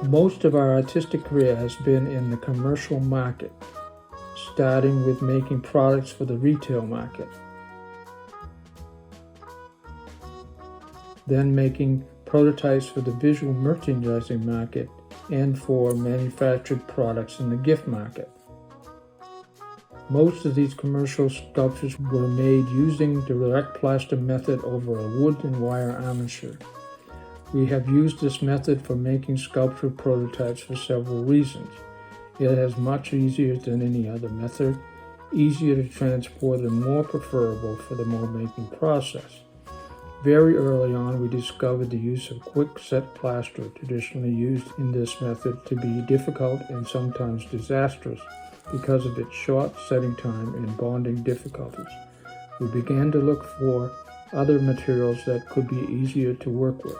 Most of our artistic career has been in the commercial market, starting with making products for the retail market, then making prototypes for the visual merchandising market and for manufactured products in the gift market. Most of these commercial sculptures were made using the direct plaster method over a wood and wire armature. We have used this method for making sculpture prototypes for several reasons. It is much easier than any other method, easier to transport, and more preferable for the mold making process. Very early on, we discovered the use of quick-set plaster, traditionally used in this method, to be difficult and sometimes disastrous because of its short setting time and bonding difficulties. We began to look for other materials that could be easier to work with.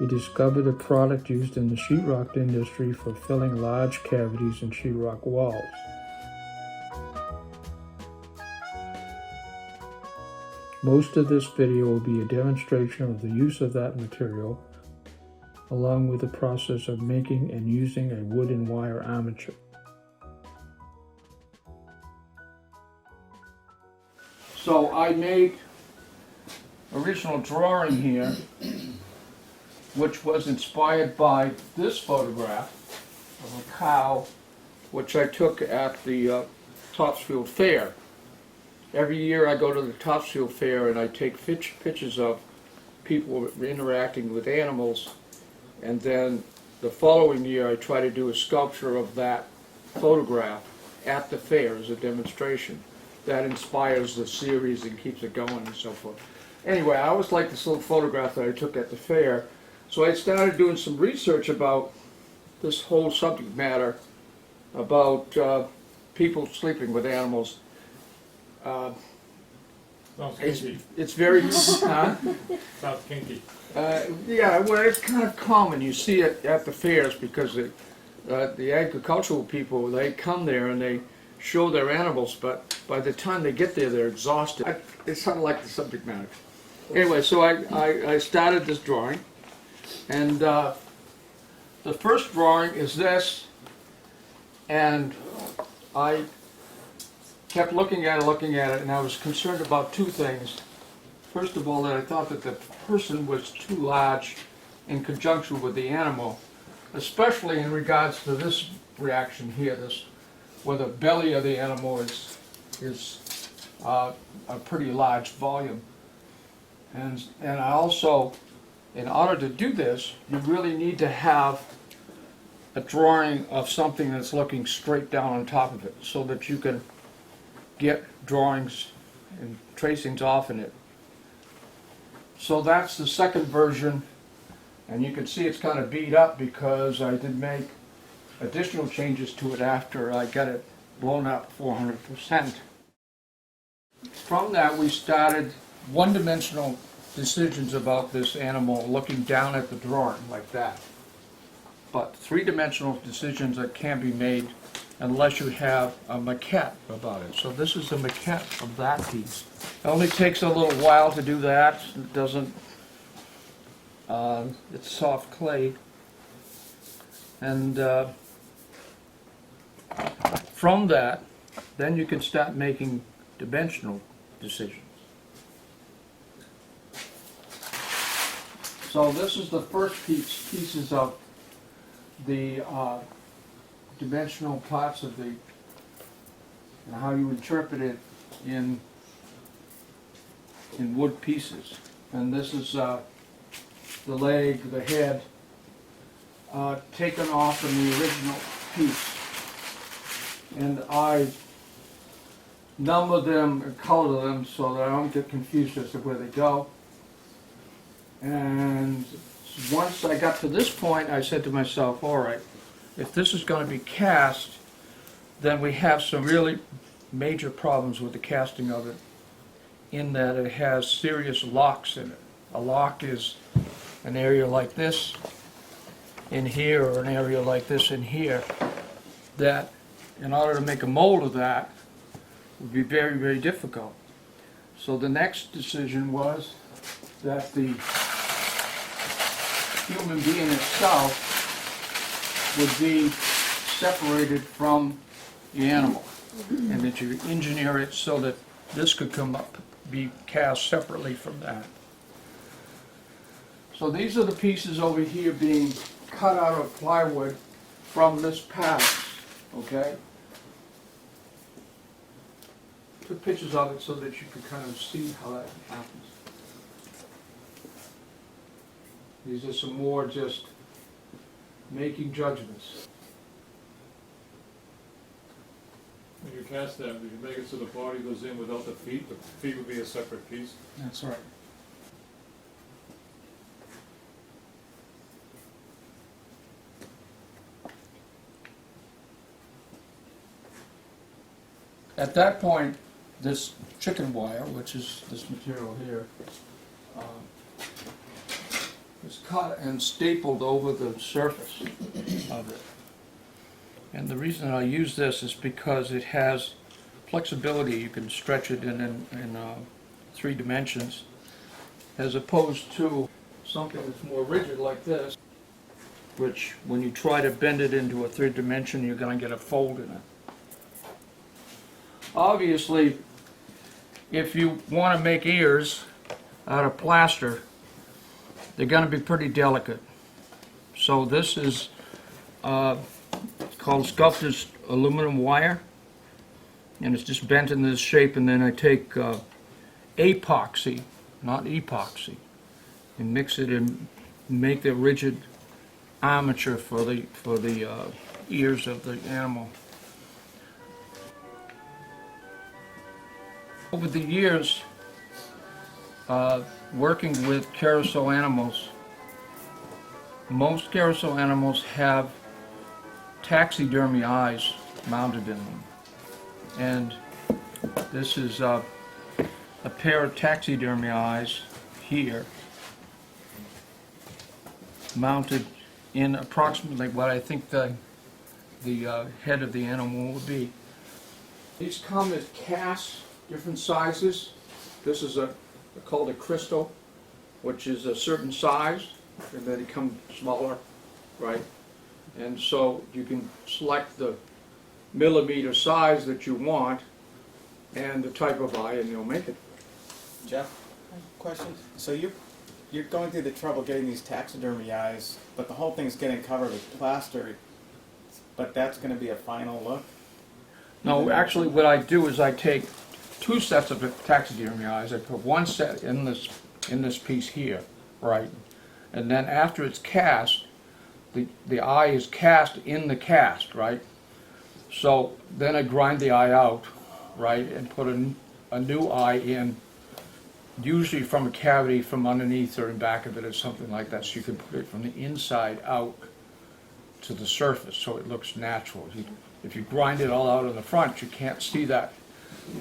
We discovered a product used in the sheetrock industry for filling large cavities in sheetrock walls. Most of this video will be a demonstration of the use of that material, along with the process of making and using a wood and wire armature. So I made original drawing here, which was inspired by this photograph of a cow, which I took at the Topsfield Fair. Every year I go to the Topsfield Fair and I take pictures of people interacting with animals, and then the following year I try to do a sculpture of that photograph at the fair as a demonstration. That inspires the series and keeps it going and so forth. Anyway, I always liked this little photograph that I took at the fair, so I started doing some research about this whole subject matter about people sleeping with animals. It's very Sounds kinky. yeah, well, it's kind of common. You see it at the fairs because the agricultural people, they come there and they show their animals, but by the time they get there, they're exhausted. It's sort of like the subject matter. Anyway, so I started this drawing, and the first drawing is this, and I kept looking at it, and I was concerned about two things. First of all, that I thought that the person was too large in conjunction with the animal, especially in regards to this reaction here, this where the belly of the animal is a pretty large volume. And I also, in order to do this, you really need to have a drawing of something that's looking straight down on top of it, so that you can get drawings and tracings off in it. So that's the second version, and you can see it's kind of beat up because I did make additional changes to it after I got it blown up 400%. From that, we started one-dimensional decisions about this animal looking down at the drawing like that, but three-dimensional decisions that can be made unless you have a maquette about it. So this is a maquette of that piece. It only takes a little while to do that. It doesn't, it's soft clay. And from that, then you can start making dimensional decisions. So this is the first pieces of the dimensional parts of the, and how you interpret it in wood pieces. And this is the leg, the head, taken off from the original piece. And I number them and color them so that I don't get confused as to where they go. And once I got to this point, I said to myself, all right, if this is going to be cast, then we have some really major problems with the casting of it, in that it has serious locks in it. A lock is an area like this in here, or an area like this in here, that in order to make a mold of that would be very, very difficult. So the next decision was that the human being itself would be separated from the animal, and that you engineer it so that this could come up, be cast separately from that. So these are the pieces over here being cut out of plywood from this pass, okay? Took pictures of it so that you could kind of see how that happens. These are some more just making judgments. When you cast them, you make it so the body goes in without the feet would be a separate piece. That's right. At that point, this chicken wire, which is this material here, is cut and stapled over the surface of it. And the reason I use this is because it has flexibility. You can stretch it in 3 dimensions, as opposed to something that's more rigid like this, which when you try to bend it into a 3rd dimension, you're going to get a fold in it. Obviously, if you want to make ears out of plaster, they're going to be pretty delicate. So this is called Sculptor's aluminum wire, and it's just bent in this shape, and then I take epoxy, not epoxy, and mix it and make the rigid armature for the ears of the animal. Over the years, working with carousel animals, most carousel animals have taxidermy eyes mounted in them. And this is a pair of taxidermy eyes here, mounted in approximately what I think the head of the animal would be. These come as casts, different sizes. This is called a crystal, which is a certain size, and then they come smaller, right? And so you can select the millimeter size that you want and the type of eye, and you'll make it. Jeff, question. So you're going through the trouble getting these taxidermy eyes, but the whole thing's getting covered with plaster. But that's going to be a final look? No, actually what I do is I take 2 sets of taxidermy eyes. I put 1 set in this piece here, right? And then after it's cast, the eye is cast in the cast, right? So then I grind the eye out, right, and put a new eye in, usually from a cavity from underneath or in back of it or something like that, so you can put it from the inside out to the surface so it looks natural. If you grind it all out in the front, you can't see that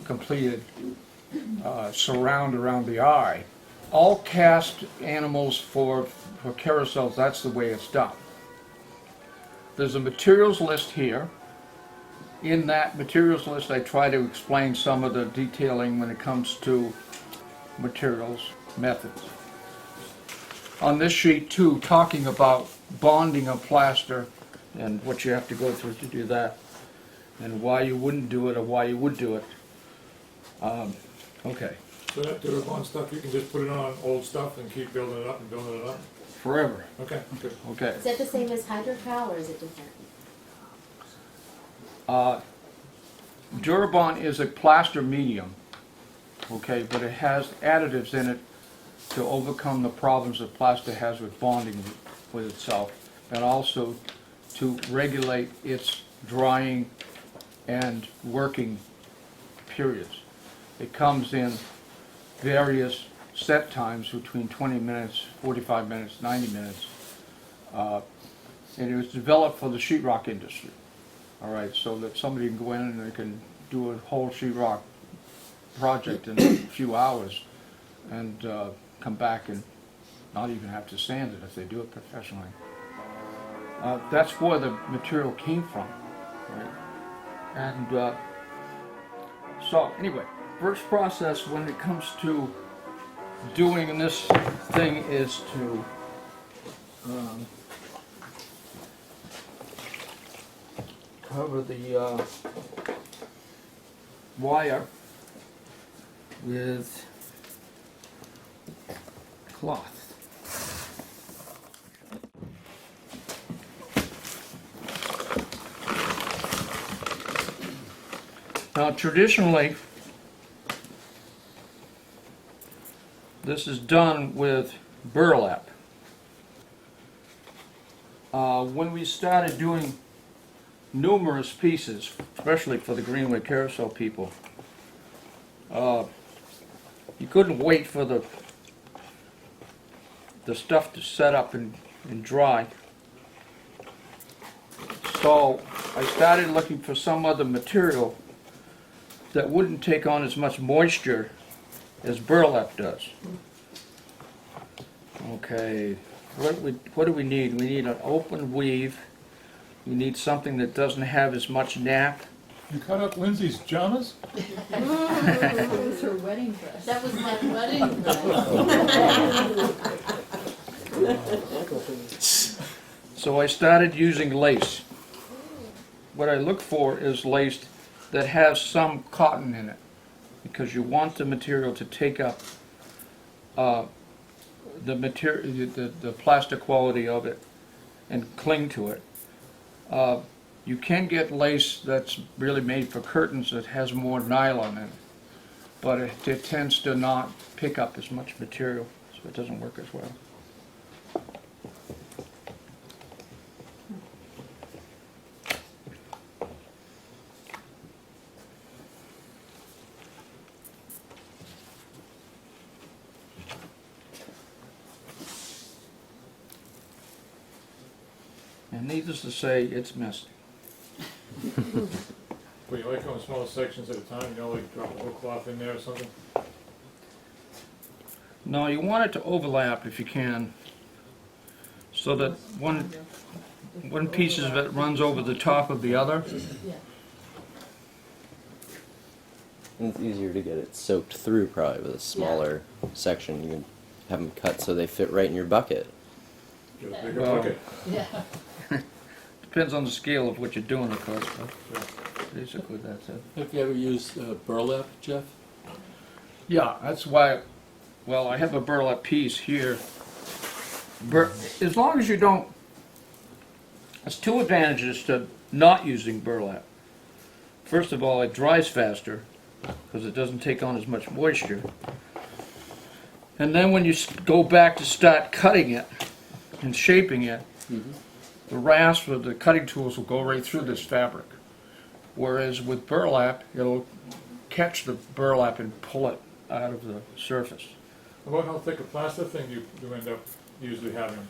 completed surround around the eye. All cast animals for carousels, that's the way it's done. There's a materials list here. In that materials list, I try to explain some of the detailing when it comes to materials, methods. On this sheet too, talking about bonding of plaster and what you have to go through to do that, and why you wouldn't do it or why you would do it. Okay. So that Durabond stuff, you can just put it on old stuff and keep building it up and building it up? Forever. Okay, good. Okay. Is that the same as hydrocal or is it different? Durabond is a plaster medium, okay, but it has additives in it to overcome the problems that plaster has with bonding with itself, and also to regulate its drying and working periods. It comes in various set times between 20 minutes, 45 minutes, 90 minutes, and it was developed for the sheetrock industry. All right, so that somebody can go in and they can do a whole sheetrock project in a few hours and come back and not even have to sand it if they do it professionally. That's where the material came from, right? And so anyway, first process when it comes to doing this thing is to cover the wire with cloth. Now traditionally, this is done with burlap. When we started doing numerous pieces, especially for the Greenway Carousel people, you couldn't wait for the stuff to set up and dry. So I started looking for some other material that wouldn't take on as much moisture as burlap does. Okay, what do we need? We need an open weave. We need something that doesn't have as much nap. You cut up Lindsay's pajamas? That was her wedding dress. That was my wedding dress. So I started using lace. What I look for is lace that has some cotton in it, because you want the material to take up the plastic quality of it and cling to it. You can get lace that's really made for curtains that has more nylon in it, but it tends to not pick up as much material, so it doesn't work as well. And needless to say, it's messy. Well, you like going smaller sections at a time, you know, like drop a whole cloth in there or something? No, you want it to overlap if you can, so that one piece of it runs over the top of the other. Yeah. And it's easier to get it soaked through probably with a smaller section. You can have them cut so they fit right in your bucket. Get a bigger Well, bucket. Yeah. Depends on the scale of what you're doing, of course, but basically that's it. Have you ever used burlap, Jeff? Yeah, that's why, well, I have a burlap piece here. As long as you don't, there's two advantages to not using burlap. First of all, it dries faster, because it doesn't take on as much moisture. And then when you go back to start cutting it and shaping it, the rasp of the cutting tools will go right through this fabric. Whereas with burlap, it'll catch the burlap and pull it out of the surface. About how thick a plaster thing you end up usually having?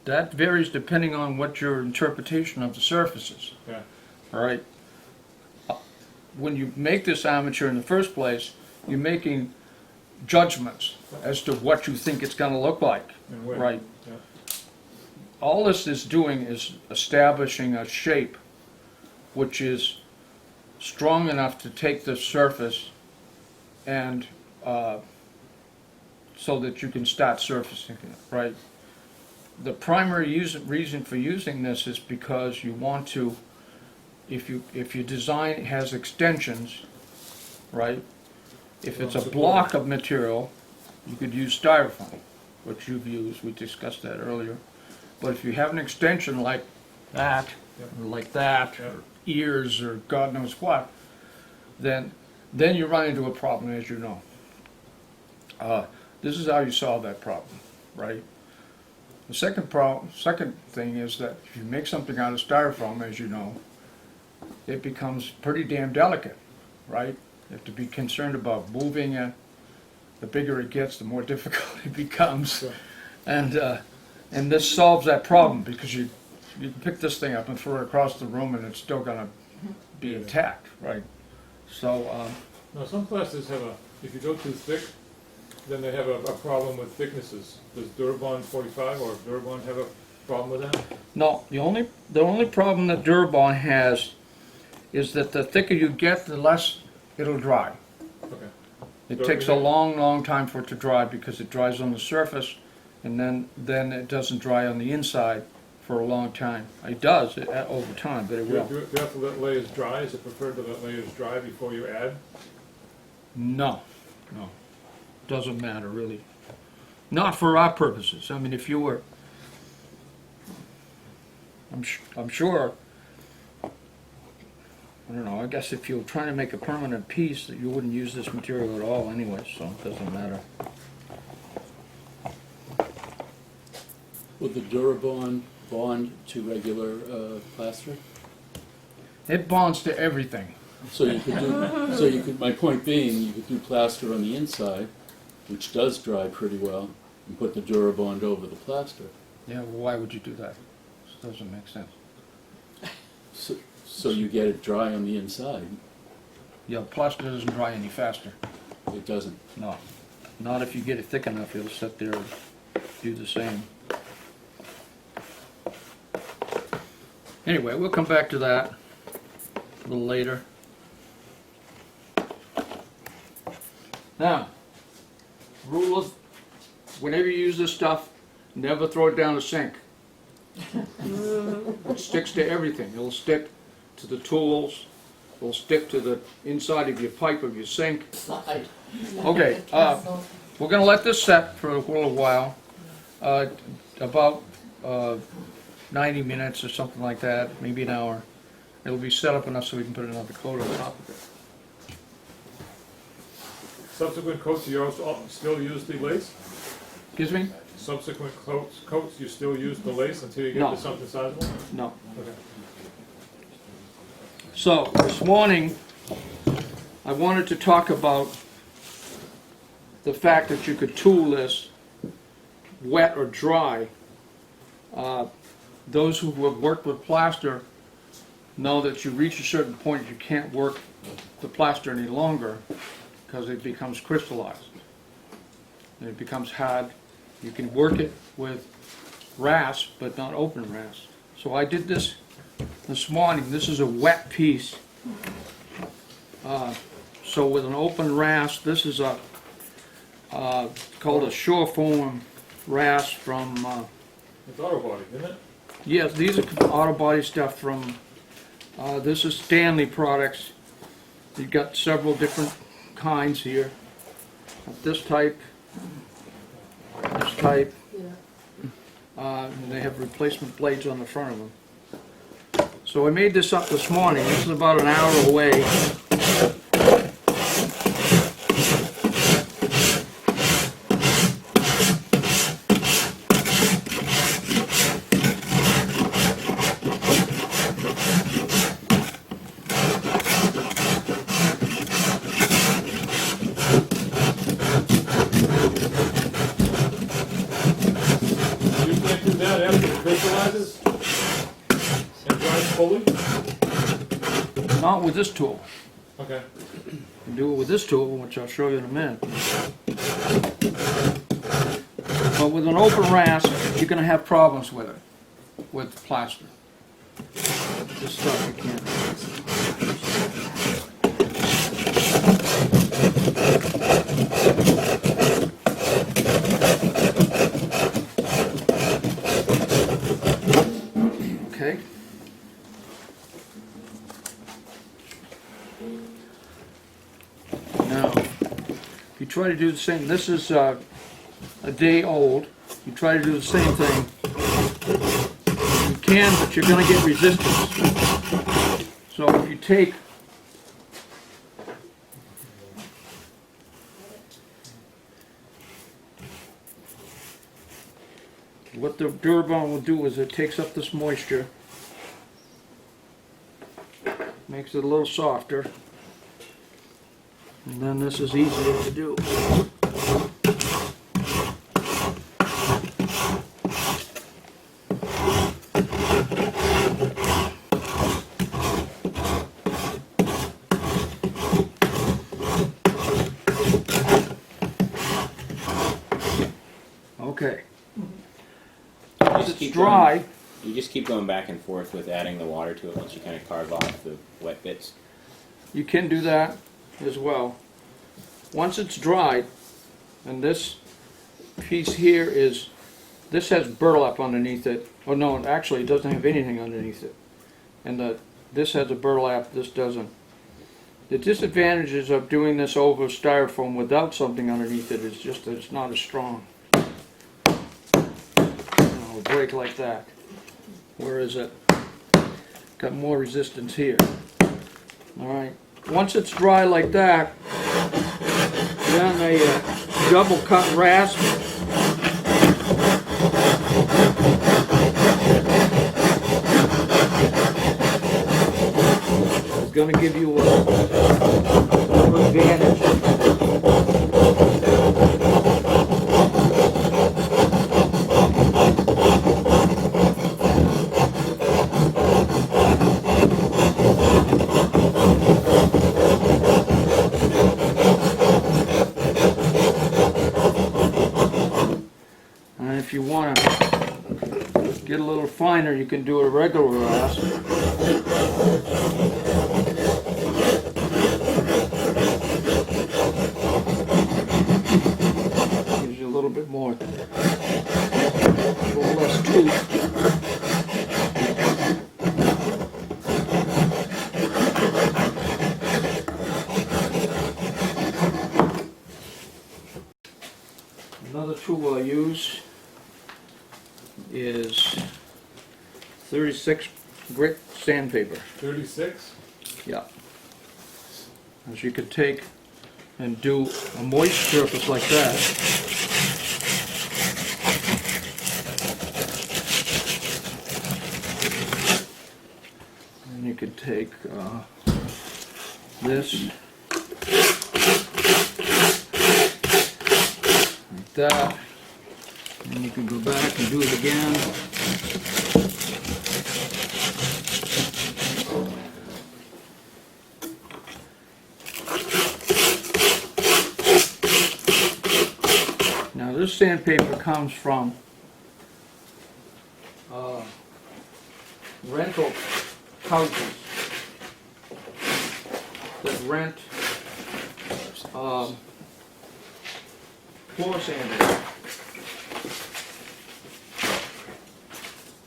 That varies depending on what your interpretation of the surface is. Yeah. All right. When you make this armature in the first place, you're making judgments as to what you think it's going to look like. And where? Right. Yeah. All this is doing is establishing a shape which is strong enough to take the surface and so that you can start surfacing it, right? The primary reason for using this is because you want to, if your design has extensions, right? If it's a block of material, you could use styrofoam, which you've used, we discussed that earlier. But if you have an extension like that, or like that, or ears, or God knows what, then you run into a problem, as you know. This is how you solve that problem, right? The second thing is that if you make something out of styrofoam, as you know, it becomes pretty damn delicate, right? You have to be concerned about moving it. The bigger it gets, the more difficult it becomes. Sure. And this solves that problem, because you can pick this thing up and throw it across the room and it's still going to be intact, right? So, Now, some plasters have if you go too thick, then they have a problem with thicknesses. Does Durabond 45 or Durabond have a problem with that? no, the only problem that Durabond has is that the thicker you get, the less it'll dry. Okay. It So takes a everything- long time for it to dry, because it dries on the surface, and then it doesn't dry on the inside for a long time. It does over time, but it Do you will. do you have to let layers dry? Is it preferred to let layers dry before you add? No, no, doesn't matter really. Not for our purposes. I mean, if you were, I'm sure. I don't know. I guess if you're trying to make a permanent piece, that you wouldn't use this material at all anyway, so it doesn't matter. Would the Durabond bond to regular plaster? It bonds to everything. So you could do, so you could, my point being, you could do plaster on the inside, which does dry pretty well, and put the Durabond over the plaster. Yeah. Well, why would you do that? It doesn't make sense. So you get it dry on the inside. Yeah, plaster doesn't dry any faster. It doesn't. No, not if you get it thick enough. It'll sit there and do the same. Anyway, we'll come back to that a little later. Now, rule of, whenever you use this stuff, never throw it down the sink. It sticks to everything. It'll stick to the tools. It'll stick to the inside of your pipe of your sink. Okay, we're going to let this set for a little while, about 90 minutes or something like that, maybe an hour. It'll be set up enough so we can put another coat on top of it. Subsequent coats, you also still use the lace? Excuse me? Subsequent coats, you still use the lace until you get No. to something sizable? No. Okay. So, this morning, I wanted to talk about the fact that you could tool this wet or dry. Those who have worked with plaster know that you reach a certain point you can't work the plaster any longer because it becomes crystallized. And it becomes hard. You can work it with rasp, but not open rasp. So I did this morning. This is a wet piece. So with an open rasp, this is a called a shore foam rasp from. It's auto body, isn't it? Yes, these are auto body stuff from. This is Stanley Products. You've got several different kinds here. This type. This type. And they have replacement blades on the front of them. So I made this up this morning. This is about an hour away. You can't do that after it crystallizes and dries fully? Not with this tool. Okay. You can do it with this tool, which I'll show you in a minute. But with an open rasp, you're going to have problems with it, with plaster. This stuff you can't. Okay. Now, if you try to do the same, this is a day old. You try to do the same thing. You can, but you're going to get resistance. So if you take what the Durabond will do is it takes up this moisture, makes it a little softer, and then this is easier to do. Okay. Once it's dry, You just keep going back and forth with adding the water to it once you kind of carve off the wet bits. you can do that as well. Once it's dried, and this piece here is this has burlap underneath it. Oh no, actually it doesn't have anything underneath it. And this has a burlap, this doesn't. The disadvantages of doing this over styrofoam without something underneath it is just that it's not as strong. It'll break like that. Whereas it got more resistance here. Alright, once it's dry like that, then a double cut rasp is going to give you an advantage. And if you want to get a little finer, you can do a regular rasp. Gives you a little bit more, a little less tooth. Another tool I use is 36 grit sandpaper. 36? Yeah. As you could take and do a moist surface like that. And you could take this, like that, and you can go back and do it again. Now this sandpaper comes from rental houses that rent floor sanders.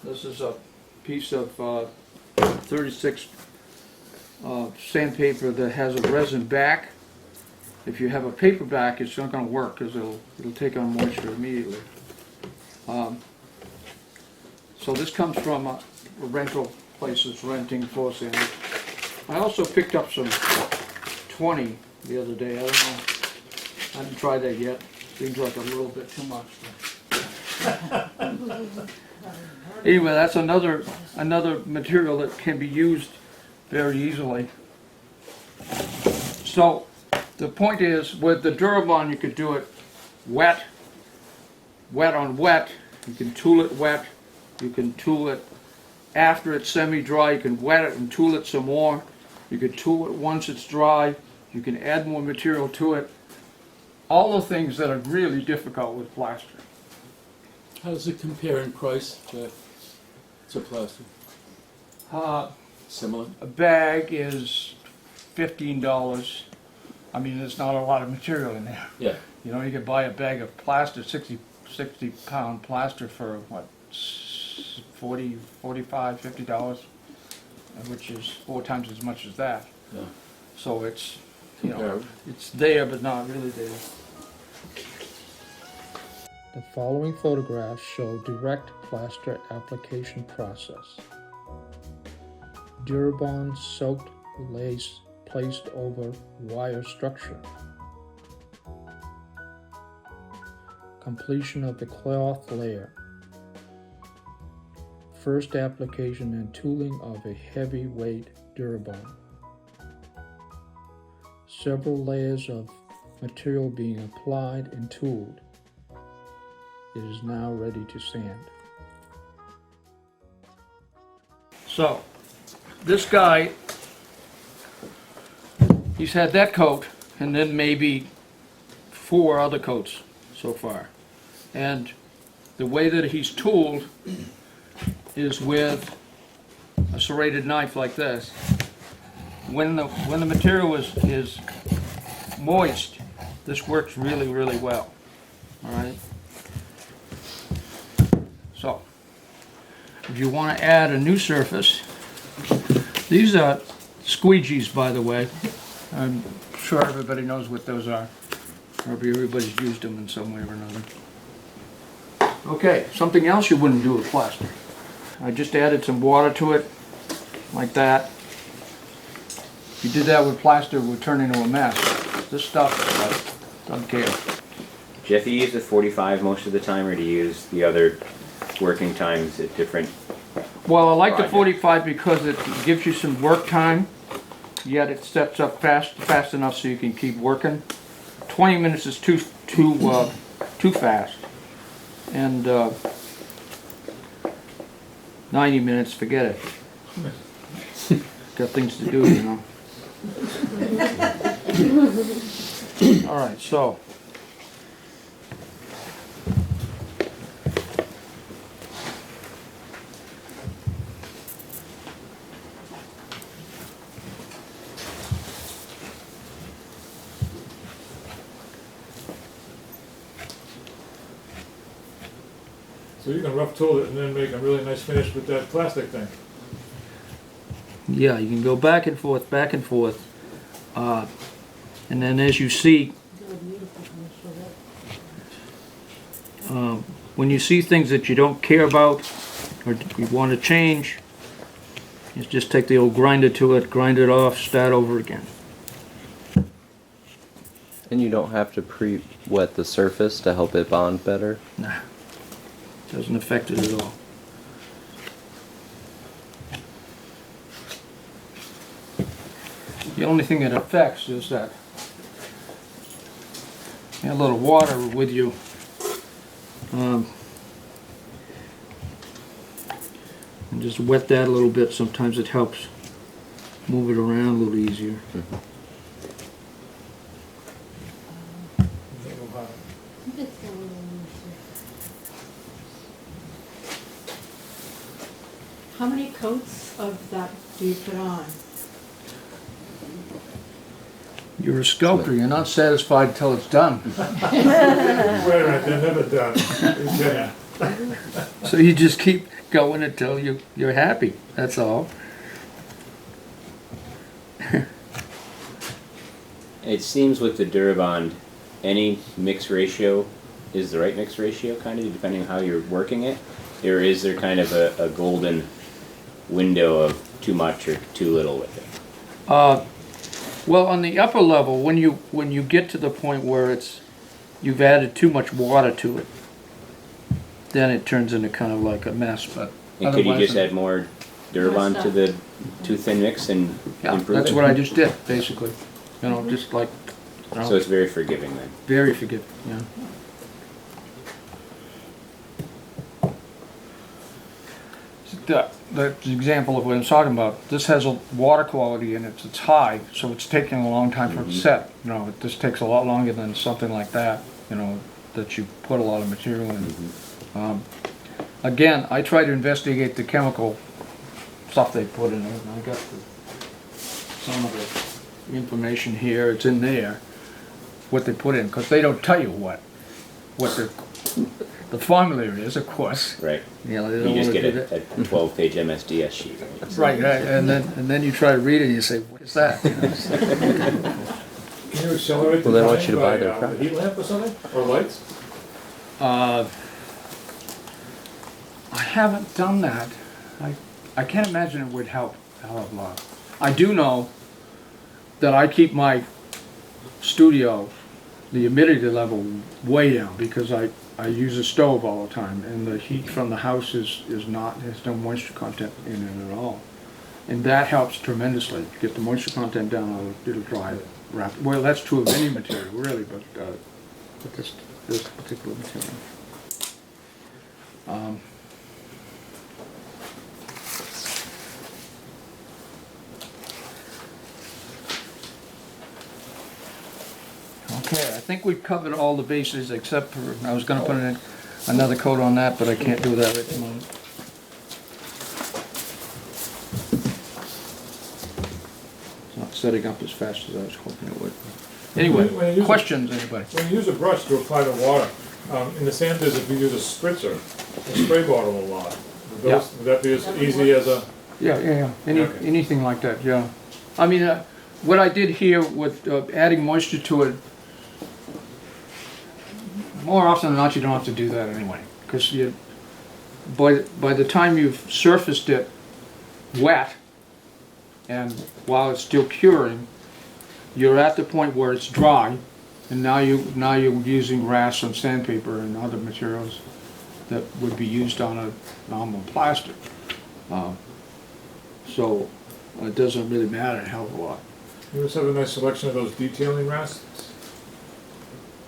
This is a piece of 36 sandpaper that has a resin back. If you have a paper back, it's not going to work because it'll take on moisture immediately. So this comes from rental places renting floor sanders. I also picked up some 20 the other day. I don't know. I haven't tried that yet. Seems like a little bit too much. Anyway, that's another material that can be used very easily. So the point is, with the Durabond, you could do it wet on wet. You can tool it wet. You can tool it after it's semi-dry. You can wet it and tool it some more. You can tool it once it's dry. You can add more material to it. All the things that are really difficult with plaster. How does it compare in price, Jeff, to plaster? Similar? A bag is $15. I mean, there's not a lot of material in there. Yeah. You know, you could buy a bag of plaster, 60 pound plaster for what, $40, $45, $50, which is 4 times as much as that. Yeah. So it's, you know, Comparable. it's there but not really there. The following photographs show direct plaster application process. Durabond soaked lace placed over wire structure. Completion of the cloth layer. First application and tooling of a heavyweight Durabond. Several layers of material being applied and tooled. It is now ready to sand. So, this guy, he's had that coat and then maybe 4 other coats so far. And the way that he's tooled is with a serrated knife like this. When the material is moist, this works really, really well. All right. if you want to add a new surface, these are squeegees, by the way. I'm sure everybody knows what those are. Probably everybody's used them in some way or another. Okay, something else you wouldn't do with plaster. I just added some water to it, like that. If you did that with plaster, it would turn into a mess. This stuff, doesn't care. Jeff, you use the 45 most of the time, or do you use the other working times at different? Well, I like the Project. 45 because it gives you some work time, yet it sets up fast enough so you can keep working. 20 minutes is too fast, and 90 minutes, forget it. Got things to do, you know. All right, so. So you can rough tool it and then make a really nice finish with that plastic thing. Yeah, you can go back and forth, and then as you see, when you see things that you don't care about or you want to change, you just take the old grinder to it, grind it off, start over again. And you don't have to pre-wet the surface to help it bond better. Nah, doesn't affect it at all. The only thing it affects is that you have a little water with you. And just wet that a little bit. Sometimes it helps move it around a little easier. How many coats of that do you put on? You're a sculptor. You're not satisfied until it's done. Wait a minute, they're never done. You're kidding. So you just keep going until you're happy. That's all. It seems with the Durabond, any mix ratio is the right mix ratio, kind of, depending on how you're working it? Or is there kind of a golden window of too much or too little with it? Well, on the upper level, when you get to the point where you've added too much water to it, then it turns into kind of like a mess. But And could you otherwise, just add more Durabond to the too thin mix and yeah, improve that's it? what I just did, basically. You know, just like, you know, So it's very forgiving then. very forgiving. Yeah. That's an example of what I'm talking about. This has a water quality in it. It's high, so it's taking a long time for it to set. You know, this takes a lot longer than something like that. You know, that you put a lot of material in. Again, I try to investigate the chemical stuff they put in it. And I got some of the information here. It's in there. What they put in, because they don't tell you what the formula is, of course. Right. You know, they You don't just want to get do a that. 12-page MSDS sheet. Right, and then you try to read it and you say, what is that? You know, Can you accelerate the Well, they want time you to buy by, their a product. heat lamp or something? Or lights? I haven't done that. I can't imagine it would help a hell of a lot. I do know that I keep my studio, the humidity level, way down because I use a stove all the time, and the heat from the house has no moisture content in it at all. And that helps tremendously. Get the moisture content down, it'll dry it rapidly. Well, that's true of any material, really, but this particular material. Okay, I think we've covered all the bases except for, I was gonna put in another coat on that, but I can't do that at the moment. It's not setting up as fast as I was hoping it would. When you Anyway, use questions, anybody? When you use a brush to apply the water, in the sand business, we use a spritzer, a spray bottle a lot. Those, would that be as easy as a, Yeah. Okay. Anything like that, yeah. I mean, what I did here with adding moisture to it, more often than not, you don't have to do that anyway. Because by the time you've surfaced it wet, and while it's still curing, you're at the point where it's dry, and now you're using grass and sandpaper and other materials that would be used on a normal plaster. So it doesn't really matter a hell of a lot. you just have a nice selection of those detailing rasps?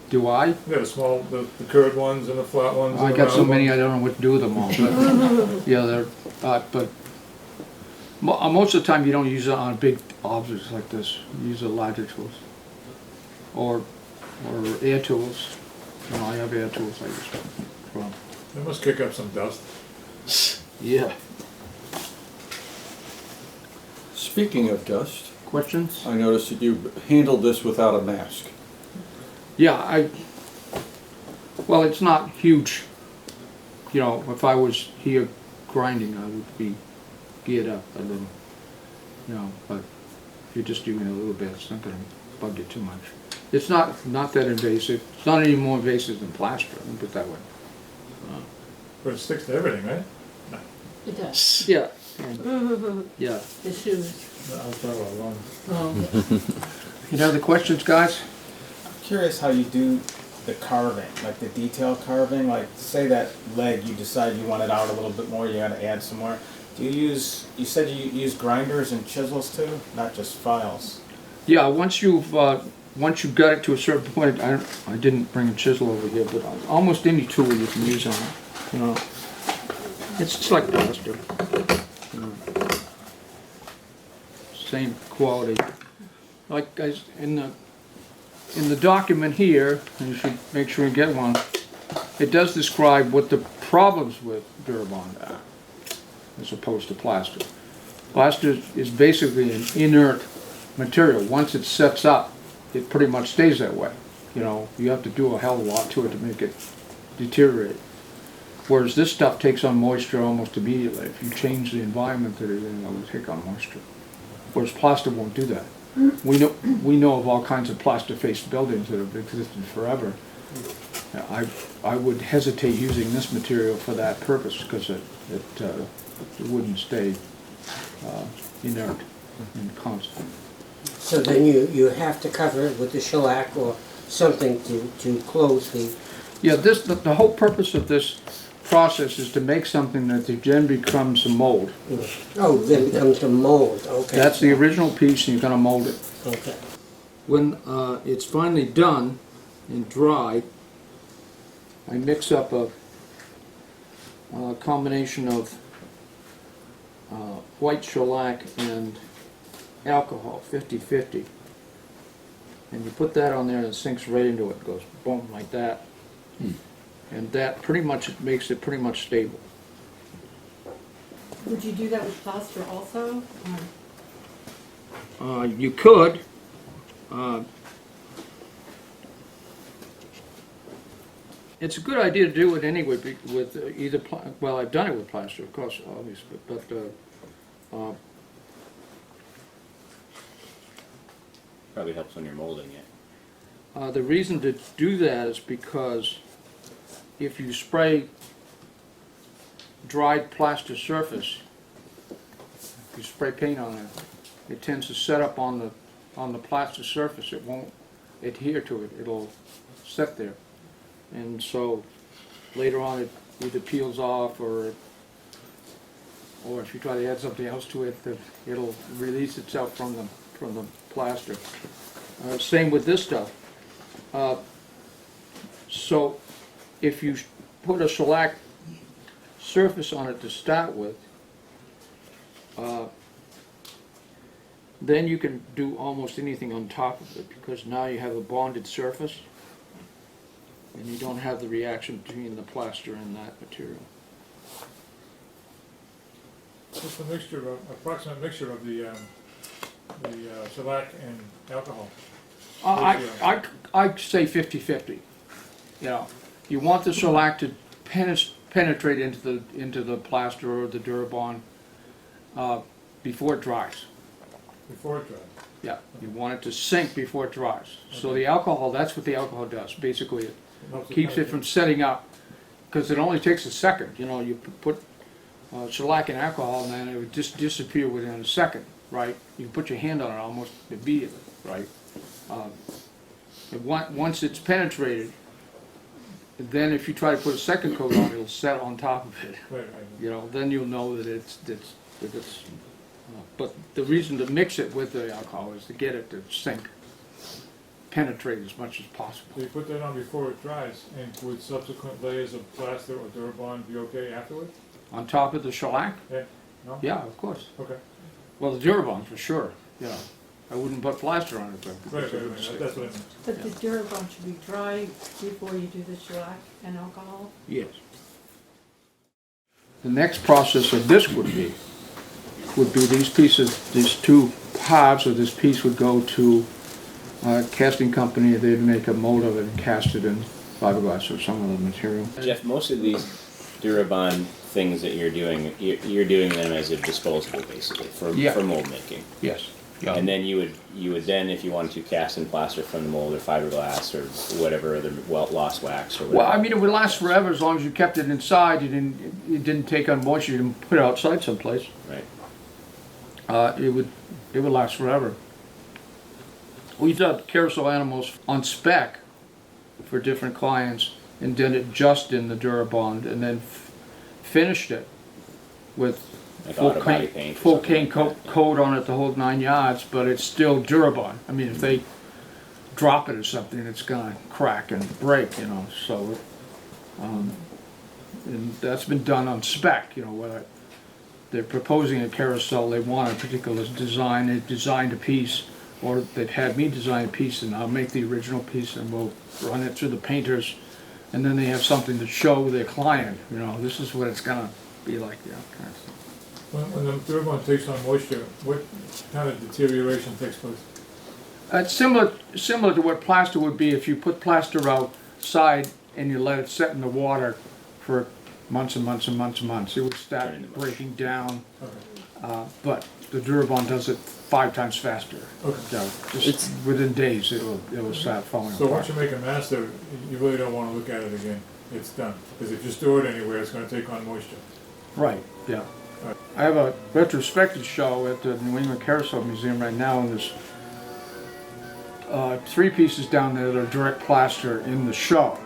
Do I? Yeah, the curved ones and the flat ones. I and the got so round many I ones. don't know what to do with them all. But yeah, they're but most of the time you don't use it on big objects like this. You use the larger tools or air tools. You know, I have air tools I use from. They must kick up some dust. Yeah. Speaking of dust, Questions? I noticed that you handled this without a mask. Yeah, well, it's not huge. You know, if I was here grinding, I would be geared up a little. You know, but if you're just doing it a little bit, it's not going to bug you too much. It's not that invasive. It's not any more invasive than plaster, let me put it that way. But it sticks to everything, right? It does. Yeah. Yeah. The shoes. I'll throw it along. Any other questions, guys? Curious how you do the carving, like the detail carving. Like, say that leg, you decide you want it out a little bit more, you got to add some more. Do you use? You said you use grinders and chisels too, not just files. Yeah, once you've got it to a certain point, I didn't bring a chisel over here, but almost any tool you can use on it. You know, it's just like plaster. You know. Same quality. Like guys in the document here, and you should make sure you get one. It does describe what the problems with Durabond are, as opposed to plaster. Plaster is basically an inert material. Once it sets up, it pretty much stays that way. You know, you have to do a hell of a lot to it to make it deteriorate. Whereas this stuff takes on moisture almost immediately. If you change the environment that it's in, it will take on moisture. Whereas plaster won't do that. We know of all kinds of plaster-faced buildings that have existed forever. I would hesitate using this material for that purpose because it wouldn't stay inert and constant. So then you have to cover it with the shellac or something to close the... Yeah, the whole purpose of this process is to make something that then becomes a mold. Oh, then it becomes the mold, okay. That's the original piece and you're going to mold it. Okay. When it's finally done and dry, I mix up a combination of white shellac and alcohol, 50-50. And you put that on there and it sinks right into it. It goes boom like that. And that pretty much makes it pretty much stable. Would you do that with plaster also? You could. It's a good idea to do it anyway with either, well, I've done it with plaster, of course, obviously, but Probably helps when you're molding it. the reason to do that is because if you spray dried plaster surface, if you spray paint on it, it tends to set up on the plaster surface. It won't adhere to it. It'll set there. And so later on it either peels off or if you try to add something else to it, it'll release itself from the plaster. Same with this stuff. So if you put a shellac surface on it to start with, then you can do almost anything on top of it because now you have a bonded surface and you don't have the reaction between the plaster and that material. Just approximate mixture of the shellac and alcohol. I say 50-50. You know, you want the shellac to penetrate into the plaster or the Durabond before it dries. Before it dries. Yeah, you want it to sink before it dries. So the alcohol, that's what the alcohol does. Basically, it Helps keeps it from setting up, because it only takes a second. You know, you put shellac and alcohol, and then it would just disappear within a second, right? You can put your hand on it almost immediately, right? Once it's penetrated, then if you try to put a second coat on, it'll set on top of it. Right, right. You know, then you'll know that it's. But the reason to mix it with the alcohol is to get it to sink, penetrate as much as possible. So you put that on before it dries, and would subsequent layers of plaster or Durabond be okay afterwards? On top of the shellac? Yeah, no? Yeah, of course. Okay. Well, the Durabond for sure. Yeah, I wouldn't put plaster on it, but Right, right, right, that's what I meant. But the Durabond should be dry before you do the shellac and alcohol? yes. The next process of this would be these pieces, these two halves of this piece would go to a casting company. They'd make a mold of it and cast it in fiberglass or some other material. Jeff, most of these Durabond things that you're doing them as a disposable, basically, for mold making. Yes. And then you would then, if you wanted to, cast in plaster from the mold or fiberglass or whatever other lost wax or whatever. Well, I mean, it would last forever as long as you kept it inside. You didn't take on moisture. You didn't put it outside someplace. Right. It would last forever. We did carousel animals on spec for different clients, and did it just in the Durabond, and then finished it with Like full auto body cane, paint or full something cane like coat on it the whole 9 yards, but it's still Durabond. I mean, if they drop it or something, it's gonna crack and break, you know. So, and that's been done on spec, you know. Whether they're proposing a carousel, they want a particular design. They've designed a piece, or they've had me design a piece, and I'll make the original piece, and we'll run it through the painters, and then they have something to show their client. You know, this is what it's gonna be like. Yeah, kind of stuff. When the Durabond takes on moisture, what kind of deterioration takes place? It's similar to what plaster would be if you put plaster outside and you let it set in the water for months and months and months and months. It would start breaking down, Okay. but the Durabond does it 5 times faster. Okay. So just within days, it will start falling So apart. once you make a master, you really don't want to look at it again. It's done. Because if you store it anywhere, it's going to take on moisture. Right, yeah. Right. I have a retrospective show at the New England Carousel Museum right now, and there's 3 pieces down there that are direct plaster in the show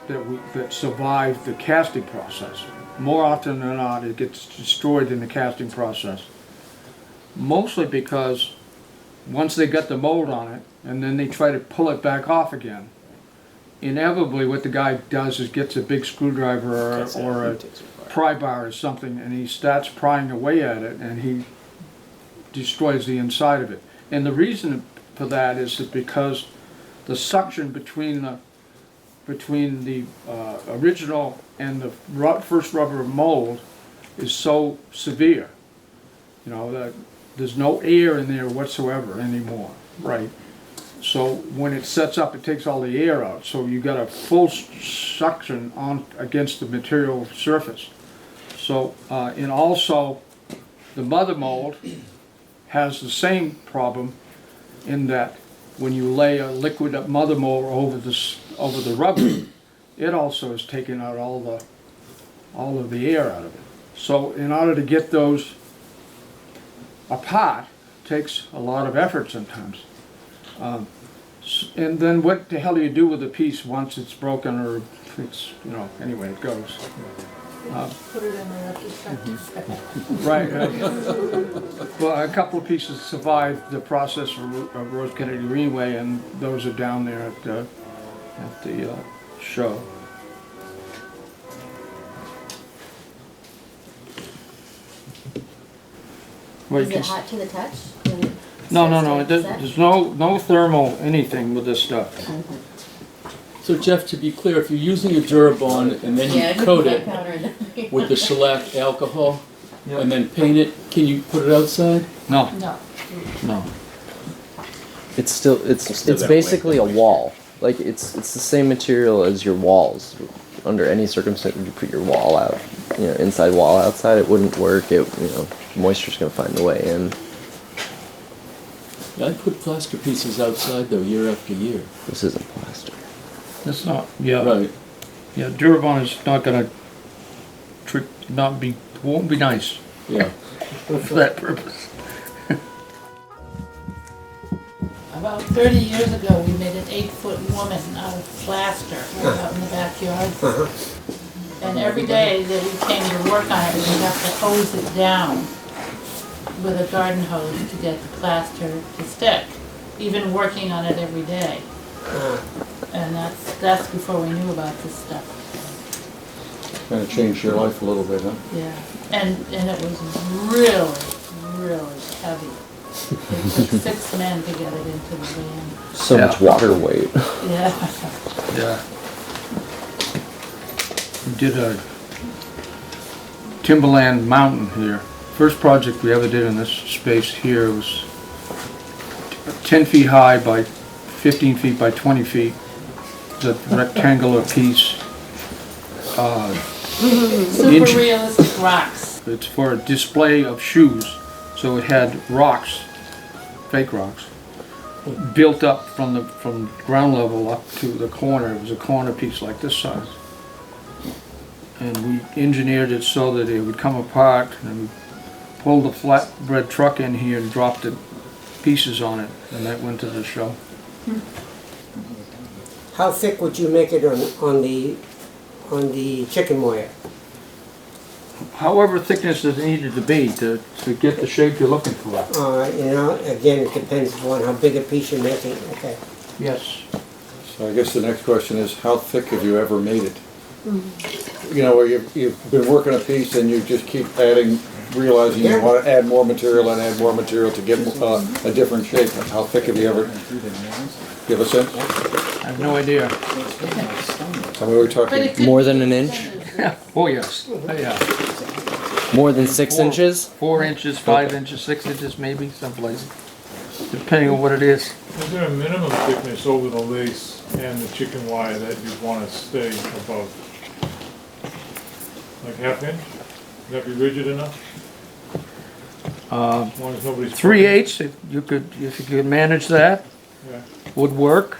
that survive the casting process. More often than not, it gets destroyed in the casting process. Mostly because once they get the mold on it, and then they try to pull it back off again, inevitably what the guy does is gets a big screwdriver or a pry bar or something, and he starts prying away at it, and he destroys the inside of it. And the reason for that is that because the suction between the original and the first rubber mold is so severe, you know, that there's no air in there whatsoever anymore, right? So when it sets up, it takes all the air out. So you got a full suction on against the material surface. So and also the mother mold has the same problem in that when you lay a liquid mother mold over the rubber, it also is taking out all of the air out of it. So in order to get those apart, takes a lot of effort sometimes. And then what the hell do you do with the piece once it's broken or it's, you know, anyway, it goes. Put it in a retrospective. Right. Well, a couple of pieces survived the process of Rose Kennedy Greenway, and those are down there at the show. Well, Is you it can hot to the touch? No. There's no thermal anything with this stuff. So Jeff, to be clear, if you're using a Durabond and then you coat it with the shellac alcohol and then paint it, can you put it outside? No. No. It's still still it's got basically a wall. Like it's the same material as your walls. under any circumstance would you put your wall out, inside wall outside, it wouldn't work. Moisture's gonna find a way in. I put plaster pieces outside though, year after year. This isn't plaster. It's not, yeah. Right. Yeah, Durabond is not gonna won't be nice Yeah. for that purpose. About 30 years ago, we made an 8-foot woman out of plaster right out in the backyard. And every day that we came to work on it, we'd have to hose it down with a garden hose to get the plaster to stick, even working on it every day. And that's before we knew about this stuff. Kind of changed your life a little bit, huh? Yeah, and it was really, really heavy. It took 6 men to get it into the van. So much water weight. Yeah. Yeah. We did a Timberland Mountain here. First project we ever did in this space here was 10 feet high by 15 feet by 20 feet. It's a rectangular piece. Super realistic rocks. It's for a display of shoes. So it had rocks, fake rocks, built up from ground level up to the corner. It was a corner piece like this size. And we engineered it so that it would come apart, and we pulled the flatbed truck in here and dropped the pieces on it, and that went to the show. How thick would you make it on the chicken wire? However thickness it needed to be to get the shape you're looking for. Again, it depends on how big a piece you're making. Okay. Yes. So I guess the next question is, how thick have you ever made it? Where you've been working a piece and you just keep adding, realizing you want to add more material and add more material to get a different shape. How thick have you ever? Give a sense? I have no idea. I mean, we're talking More than an inch? Oh, yes. Yeah. More than 6 inches? 4 inches, 5 inches, 6 inches maybe, someplace. Depending on what it is. Is there a minimum thickness over the lace and the chicken wire that you want to stay above? Like ½ inch? Would that be rigid enough? As long as nobody's... 3/8, if you could manage that, Yeah. would work.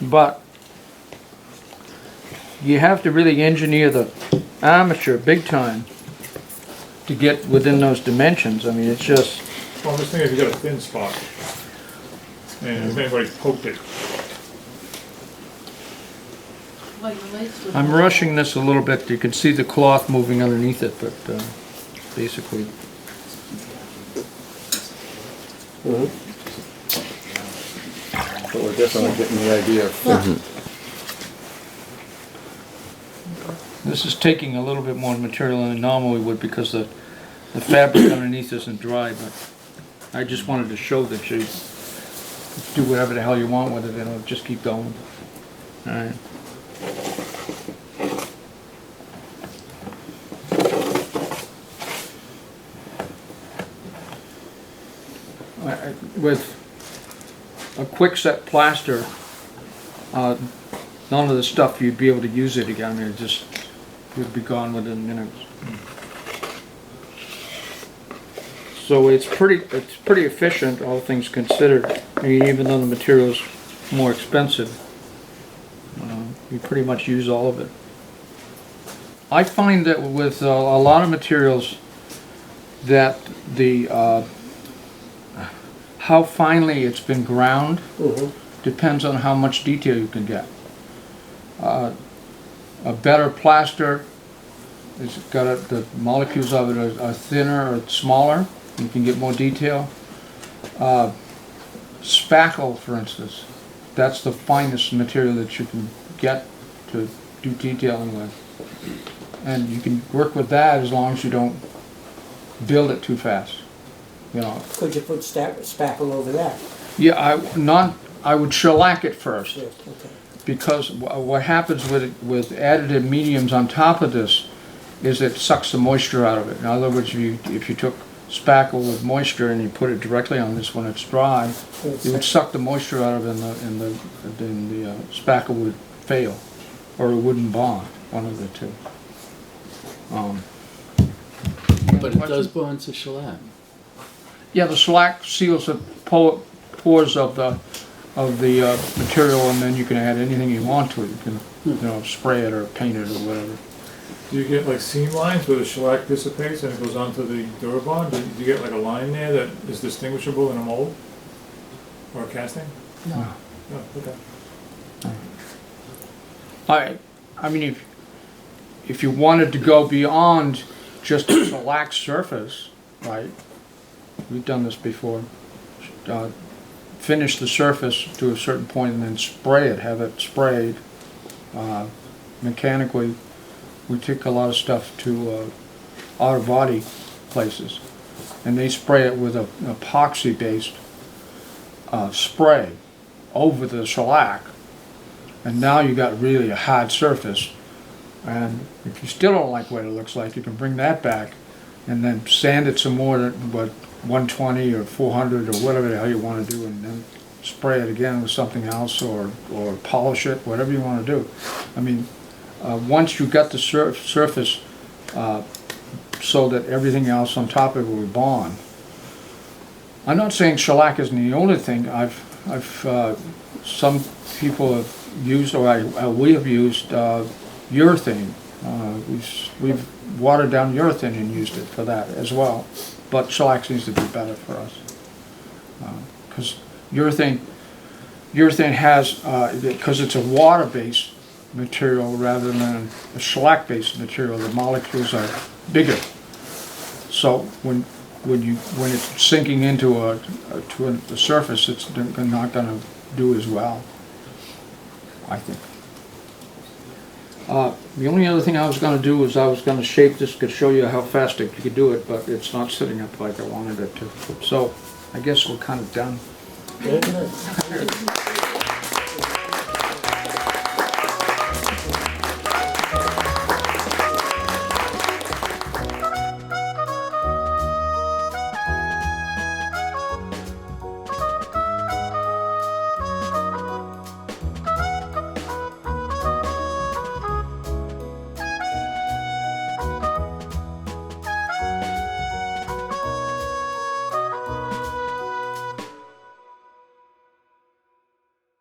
But you have to really engineer the armature big time to get within those dimensions. I mean, it's just... Well, I'm just thinking if you got a thin spot, and if anybody poked it. Well, your lace would I'm hold. rushing this a little bit. You can see the cloth moving underneath it, but basically... but we're definitely getting the idea of This is taking a little bit more material than it normally would because the fabric underneath isn't dry, but I just wanted to show that you do whatever the hell you want with it and it'll just keep going. Alright. With a quick set plaster, none of the stuff you'd be able to use it again. I mean, it just would be gone within minutes. So it's pretty efficient, all things considered. I mean, even though the material is more expensive, you pretty much use all of it. I find that with a lot of materials, that the how finely it's been ground depends on how much detail you can get. A better plaster, it's got the molecules of it are thinner or smaller. You can get more detail. Spackle, for instance, that's the finest material that you can get to do detailing with. And you can work with that as long as you don't build it too fast. Could you put spackle over that? Yeah, I would shellac it first. Yes, okay. Because what happens with additive mediums on top of this is it sucks the moisture out of it. In other words, if you took spackle with moisture and you put it directly on this when it's dry, it would suck the moisture out of it and the spackle would fail. or it wouldn't bond, one of the two. But it does bond to shellac. Yeah, the shellac seals the pores of the material, and then you can add anything you want to it. You can, spray it or paint it or whatever. Do you get like seam lines where the shellac dissipates and it goes onto the Durabond? Do you get like a line there that is distinguishable in a mold or a casting? No. Oh, okay. I mean, if you wanted to go beyond just a shellac surface, right? We've done this before. Finish the surface to a certain point and then spray it, have it sprayed. Mechanically, we take a lot of stuff to outer body places, and they spray it with an epoxy-based spray over the shellac, and now you got really a hard surface. And if you still don't like what it looks like, you can bring that back and then sand it some more, but 120 or 400 or whatever the hell you want to do, and then spray it again with something else, or polish it, whatever you want to do. I mean, once you got the surface so that everything else on top of it will bond. I'm not saying shellac isn't the only thing. Some people have used, or we have used urethane. We've watered down urethane and used it for that as well. But shellac seems to be better for us, because urethane has, because it's a water-based material rather than a shellac-based material, the molecules are bigger. So when it's sinking into a surface, it's not going to do as well, I think. The only other thing I was going to do is I was going to shape this to show you how fast you could do it, but it's not sitting up like I wanted it to. So I guess we're kind of done. Good.